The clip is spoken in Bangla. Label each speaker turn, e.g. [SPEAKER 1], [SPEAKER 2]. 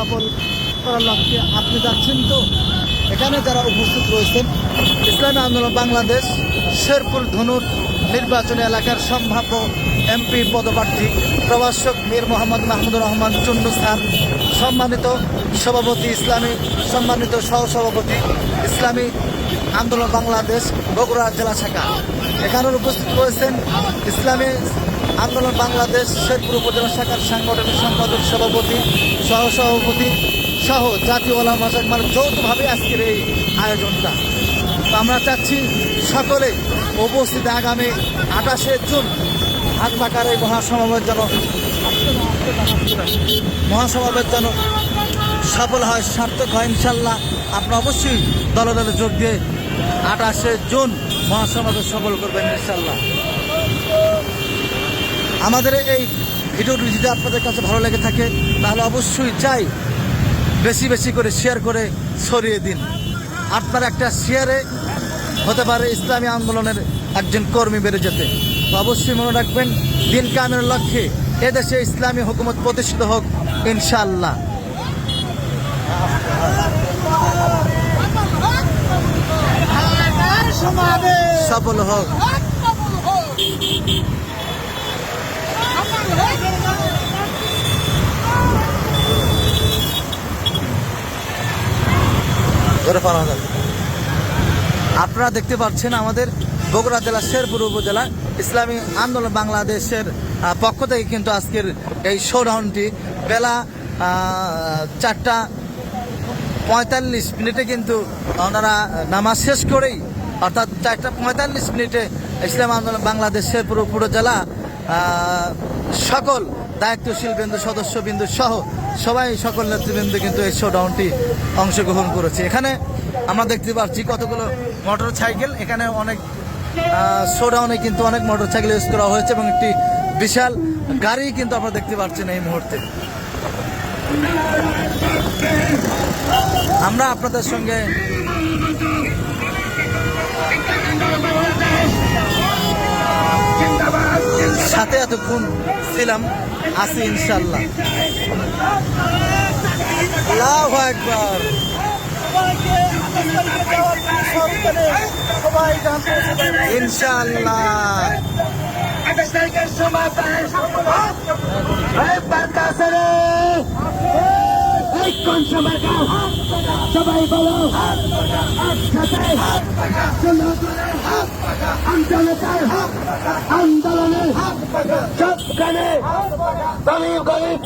[SPEAKER 1] সফল করার লক্ষ্যে আপনি যাচ্ছেন তো? এখানে যারা উপস্থিত রয়েছেন, ইসলামী আন্দোলন বাংলাদেশ শেরপুর ধনুর নির্বাচনী এলাকার সম্ভাব্য এমপি পদপ্রার্থী প্রভাষক মীর মোহাম্মদ মাহমুদুর রহমান চুন্নু স্যার, সম্মানিত সভাপতি ইসলামী, সম্মানিত সহসভাপতি ইসলামী আন্দোলন বাংলাদেশ বগুড়া জেলা শাখা। এখানে উপস্থিত রয়েছেন ইসলামী আন্দোলন বাংলাদেশ শেরপুর উপজেলা শাখার সাংগঠনিক সম্পাদক, সভাপতি, সহসভাপতি সহ জাতীয় ওলামা মানে যৌথভাবে আজকের এই আয়োজনটা। তো আমরা চাচ্ছি সকলে উপস্থিত আগামী 28শে জুন হাত পাকার এই মহাসমাবেশ যেন সফল হয়, সার্থক হয় ইনশাল্লাহ। আপনারা অবশ্যই দলে দলে যোগ দিয়ে 28শে জুন মহাসমাবেশ সফল করবেন ইনশাল্লাহ। আমাদের এই ভিডিওটি যদি আপনাদের কাছে ভালো লেগে থাকে তাহলে অবশ্যই চাই বেশি বেশি করে শেয়ার করে ছড়িয়ে দিন। আপনার একটা শেয়ারে হতে পারে ইসলামী আন্দোলনের একজন কর্মী বেড়ে যেতে। তো অবশ্যই মনে রাখবেন, দিন কায়েমের লক্ষ্যে এদেশে ইসলামী হুকুমত প্রতিষ্ঠিত হোক ইনশাআল্লাহ। সফল হোক। আপনারা দেখতে পাচ্ছেন আমাদের বগুড়া জেলা শেরপুর উপজেলা ইসলামী আন্দোলন বাংলাদেশের পক্ষ থেকে কিন্তু আজকের এই শোডাউনটি বেলা 4:45 কিন্তু ওনারা নামাজ শেষ করেই, অর্থাৎ 4:45 ইসলামী আন্দোলন বাংলাদেশ শেরপুর উপজেলা সকল দায়িত্বশীল বিন্দু, সদস্য বিন্দু সহ সবাই, সকল নেতৃবৃন্দ কিন্তু এই শোডাউনটি অংশগ্রহণ করেছে। এখানে আমরা দেখতে পাচ্ছি কতগুলো মোটর সাইকেল, এখানে অনেক শোডাউনে কিন্তু অনেক মোটর সাইকেল ইউজ করা হয়েছে এবং একটি বিশাল গাড়ি কিন্তু আপনারা দেখতে পাচ্ছেন এই মুহূর্তে। আমরা আপনাদের সঙ্গে সাথে এতক্ষণ ছিলাম, আছি ইনশাল্লাহ। আল্লাহু আকবার। ইনশাআল্লাহ
[SPEAKER 2] সবাই বলো আন্দোলনের সবখানে গরিব গরিব